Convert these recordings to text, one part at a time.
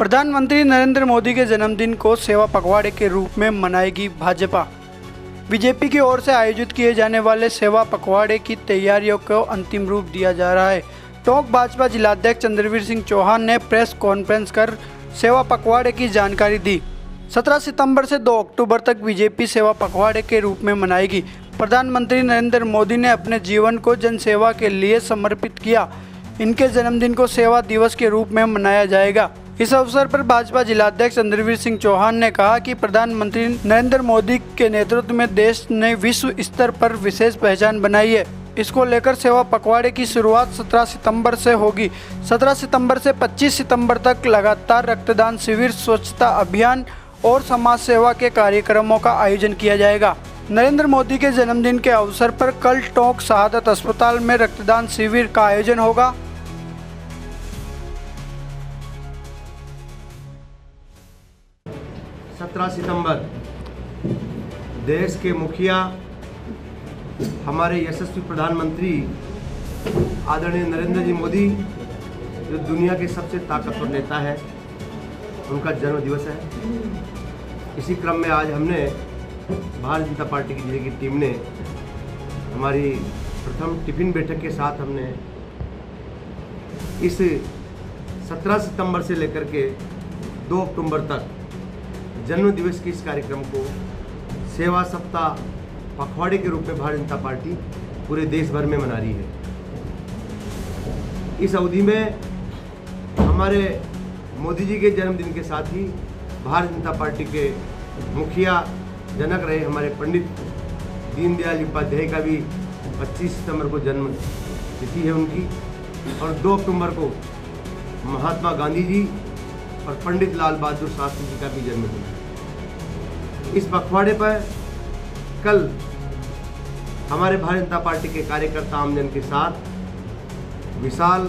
प्रधानमंत्री नरेंद्र मोदी के जन्मदिन को सेवा पखवाड़े के रूप में मनाएगी भाजपा। बीजेपी की ओर से आयोजित किए जाने वाले सेवा पखवाड़े की तैयारियों को अंतिम रूप दिया जा रहा है। टोंक भाजपा जिलाध्यक्ष चंद्रवीर सिंह चौहान ने प्रेस कॉन्फ्रेंस कर सेवा पखवाड़े की जानकारी दी। 17 सितंबर से 2 अक्टूबर तक बीजेपी सेवा पखवाड़े के रूप में मनाएगी। प्रधानमंत्री नरेंद्र मोदी ने अपने जीवन को जनसेवा के लिए समर्पित किया। इनके जन्मदिन को सेवा दिवस के रूप में मनाया जाएगा। इस अवसर पर भाजपा जिलाध्यक्ष चंद्रवीर सिंह चौहान ने कहा कि प्रधानमंत्री नरेंद्र मोदी के नेतृत्व में देश ने विश्व स्तर पर विशेष पहचान बनाई है। इसको लेकर सेवा पखवाड़े की शुरुआत 17 सितंबर से होगी। 17 सितंबर से 25 सितंबर तक लगातार रक्तदान शिविर, स्वच्छता अभियान और समाज सेवा के कार्यक्रमों का आयोजन किया जाएगा। नरेंद्र मोदी के जन्मदिन के अवसर पर कल टोंक शहादत अस्पताल में रक्तदान शिविर का आयोजन होगा। 17 सितंबर देश के मुखिया, हमारे यशस्वी प्रधानमंत्री आदरणीय नरेंद्र जी मोदी, जो दुनिया के सबसे ताकतवर नेता है, उनका जन्म दिवस है। इसी क्रम में आज हमने भारतीय जनता पार्टी की जिले की टीम ने हमारी प्रथम टिफिन बैठक के साथ हमने इस 17 सितंबर से लेकर के 2 अक्टूबर तक जन्म दिवस के इस कार्यक्रम को सेवा सप्ताह पखवाड़े के रूप में भारतीय जनता पार्टी पूरे देश भर में मना रही है। इस अवधि में हमारे मोदी जी के जन्मदिन के साथ ही भारतीय जनता पार्टी के मुखिया जनक रहे हमारे पंडित दीनदयाल उपाध्याय का भी 25 सितंबर को जन्म तिथि है उनकी, और 2 अक्टूबर को महात्मा गांधी जी और पंडित लाल बहादुर शास्त्री जी का भी जन्मदिन है। इस पखवाड़े पर कल हमारे भारतीय जनता पार्टी के कार्यकर्ता आमजन के साथ विशाल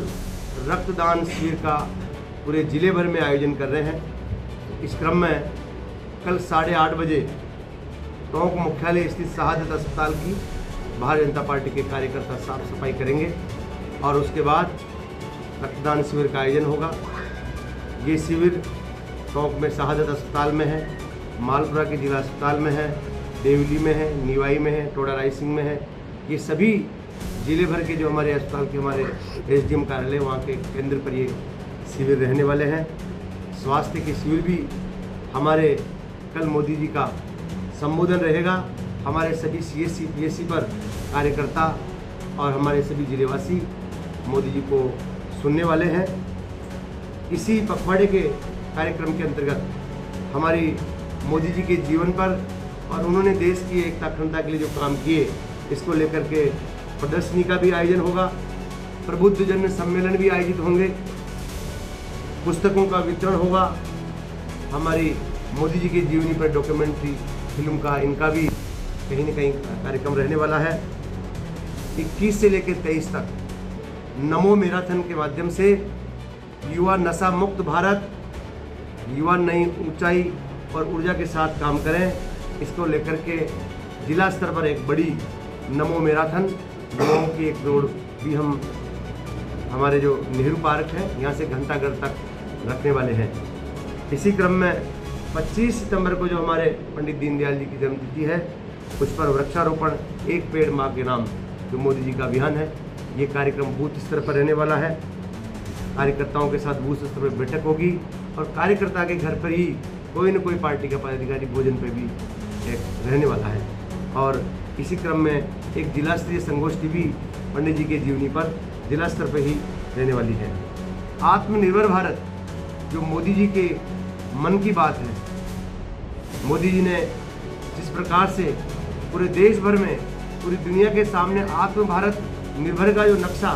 रक्तदान शिविर का पूरे जिले भर में आयोजन कर रहे हैं। इस क्रम में कल 8:30 बजे टोंक मुख्यालय स्थित शहादत अस्पताल की भारतीय जनता पार्टी के कार्यकर्ता साफ सफाई करेंगे और उसके बाद रक्तदान शिविर का आयोजन होगा। ये शिविर टोंक में शहादत अस्पताल में है, मालपुरा के जिला अस्पताल में है, देवली में है, निवाई में है, टोडा रायसिंह में है। ये सभी जिले भर के जो हमारे अस्पताल के हमारे एसडीएम कार्यालय वहाँ के केंद्र पर ये शिविर रहने वाले हैं। स्वास्थ्य के शिविर भी हमारे कल मोदी जी का संबोधन रहेगा। हमारे सभी सीएससी पीएससी पर कार्यकर्ता और हमारे सभी जिलेवासी मोदी जी को सुनने वाले हैं। इसी पखवाड़े के कार्यक्रम के अंतर्गत हमारी मोदी जी के जीवन पर और उन्होंने देश की एकता अखंडता के लिए जो काम किए, इसको लेकर के प्रदर्शनी का भी आयोजन होगा। प्रबुद्ध जन सम्मेलन भी आयोजित होंगे, पुस्तकों का वितरण होगा। हमारी मोदी जी की जीवनी पर डॉक्यूमेंट्री फिल्म का इनका भी कहीं न कहीं कार्यक्रम रहने वाला है। 21 से लेकर 23 तक नमो मैराथन के माध्यम से युवा नशा मुक्त भारत, युवा नई ऊंचाई और ऊर्जा के साथ काम करें, इसको लेकर के जिला स्तर पर एक बड़ी नमो मैराथन युवाओं की एक दौड़ भी हम हमारे जो नेहरू पार्क है यहाँ से घंटाघर तक रखने वाले हैं। इसी क्रम में 25 सितंबर को जो हमारे पंडित दीनदयाल जी की जन्मतिथि है, उस पर वृक्षारोपण एक पेड़ माँ के नाम जो मोदी जी का अभियान है, ये कार्यक्रम बूथ स्तर पर रहने वाला है। कार्यकर्ताओं के साथ बूथ स्तर पर बैठक होगी और कार्यकर्ता के घर पर ही कोई न कोई पार्टी का पदाधिकारी भोजन पर भी एक रहने वाला है। और इसी क्रम में एक जिला स्तरीय संगोष्ठी भी पंडित जी के जीवनी पर जिला स्तर पर ही रहने वाली है। आत्मनिर्भर भारत जो मोदी जी के मन की बात है, मोदी जी ने जिस प्रकार से पूरे देश भर में पूरी दुनिया के सामने आत्म भारत निर्भर का जो नक्शा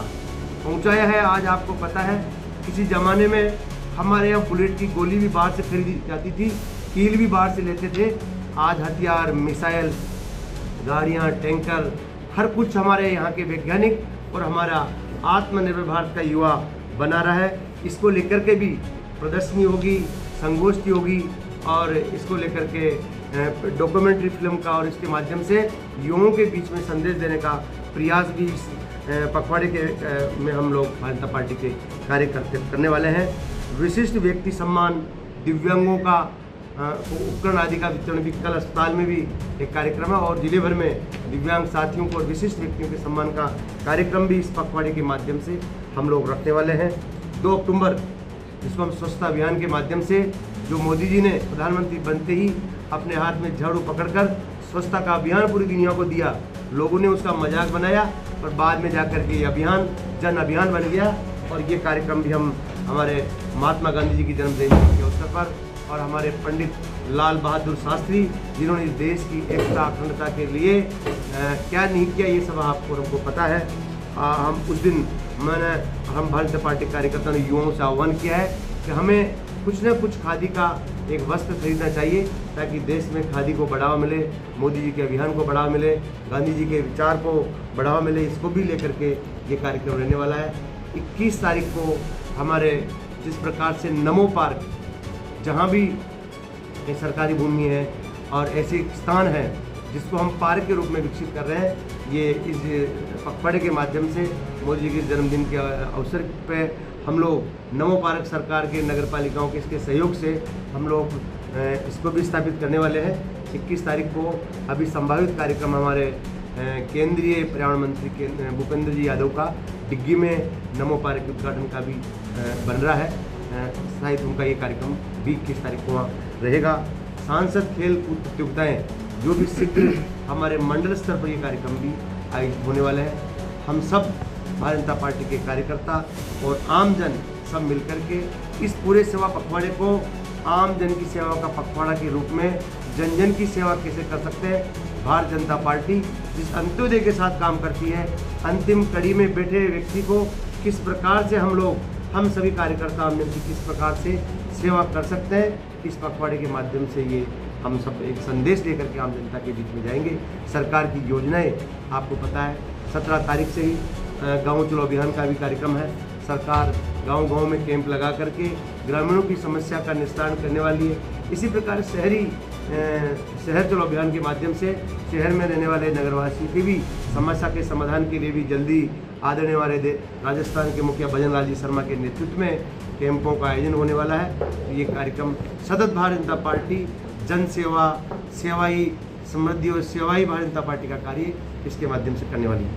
पहुंचाया है, आज आपको पता है किसी ज़माने में हमारे यहाँ बुलेट की गोली भी बाहर से खरीदी जाती थी, कील भी बाहर से लेते थे। आज हथियार, मिसाइल, गाड़ियाँ, टैंकर, हर कुछ हमारे यहाँ के वैज्ञानिक और हमारा आत्मनिर्भर भारत का युवा बना रहा है। इसको लेकर के भी प्रदर्शनी होगी, संगोष्ठी होगी और इसको लेकर के डॉक्यूमेंट्री फिल्म का और इसके माध्यम से युवाओं के बीच में संदेश देने का प्रयास भी इस पखवाड़े के में हम लोग भारतीय जनता पार्टी के कार्य करने वाले हैं। विशिष्ट व्यक्ति सम्मान, दिव्यांगों का उपकरण आदि का वितरण भी कल अस्पताल में भी एक कार्यक्रम है और जिले भर में दिव्यांग साथियों को और विशिष्ट व्यक्तियों के सम्मान का कार्यक्रम भी इस पखवाड़े के माध्यम से हम लोग रखने वाले हैं। 2 अक्टूबर जिसको हम स्वच्छता अभियान के माध्यम से, जो मोदी जी ने प्रधानमंत्री बनते ही अपने हाथ में झाड़ू पकड़कर स्वच्छता का अभियान पूरी दुनिया को दिया, लोगों ने उसका मजाक बनाया और बाद में जाकर के ये अभियान जन अभियान बन गया। और ये कार्यक्रम भी हम हमारे महात्मा गांधी जी की जन्मजयंती के अवसर पर और हमारे पंडित लाल बहादुर शास्त्री जिन्होंने इस देश की एकता अखंडता के लिए क्या नहीं किया, ये सब हमको पता है। हम उस दिन हम भारतीय जनता पार्टी कार्यकर्ताओं ने युवाओं से आह्वान किया है कि हमें कुछ न कुछ खादी का एक वस्त्र खरीदना चाहिए ताकि देश में खादी को बढ़ावा मिले, मोदी जी के अभियान को बढ़ावा मिले, गांधी जी के विचार को बढ़ावा मिले। इसको भी लेकर के ये कार्यक्रम रहने वाला है। 21 तारीख को हमारे जिस प्रकार से नमो पार्क, जहाँ भी एक सरकारी भूमि है और ऐसे स्थान है जिसको हम पार्क के रूप में विकसित कर रहे हैं, ये इस पखवाड़े के माध्यम से मोदी जी के जन्मदिन के अवसर पे हम लोग नमो पार्क सरकार के नगर पालिकाओं के इसके सहयोग से हम लोग इसको भी स्थापित करने वाले हैं। 21 तारीख को अभी संभावित कार्यक्रम हमारे केंद्रीय पर्यावरण मंत्री के भूपेंद्र जी यादव का डिग्गी में नमो पार्क के उद्घाटन का भी बन रहा है। शायद उनका ये कार्यक्रम भी 21 तारीख को वहाँ रहेगा। सांसद खेल कूद प्रतियोगिताएँ जो भी शीघ्र हमारे मंडल स्तर पर ये कार्यक्रम भी आयोजित होने वाले हैं। हम सब भारतीय जनता पार्टी के कार्यकर्ता और आम जन सब मिलकर के इस पूरे सेवा पखवाड़े को आम जन की सेवा का पखवाड़ा के रूप में जन जन की सेवा कैसे कर सकते हैं। भारतीय जनता पार्टी जिस अंत्योदय के साथ काम करती है, अंतिम कड़ी में बैठे व्यक्ति को किस प्रकार से हम सभी कार्यकर्ता आम जन की किस प्रकार से सेवा कर सकते हैं, इस पखवाड़े के माध्यम से ये हम सब एक संदेश लेकर के आम जनता के बीच में जाएंगे। सरकार की योजनाएं आपको पता है, 17 तारीख से ही गाँव चलो अभियान का भी कार्यक्रम है। सरकार गांव-गांव में कैंप लगा करके ग्रामीणों की समस्या का निस्तारण करने वाली है। इसी प्रकार शहर चलो अभियान के माध्यम से शहर में रहने वाले नगरवासियों की भी समस्या के समाधान के लिए भी जल्दी आदरणीय हमारे राजस्थान के मुखिया भजन लाल जी शर्मा के नेतृत्व में कैंपों का आयोजन होने वाला है। ये कार्यक्रम सतत भारतीय जनता पार्टी जन सेवा, सेवा ही समृद्धि और सेवा ही भारतीय जनता पार्टी का कार्य इसके माध्यम से करने वाली है।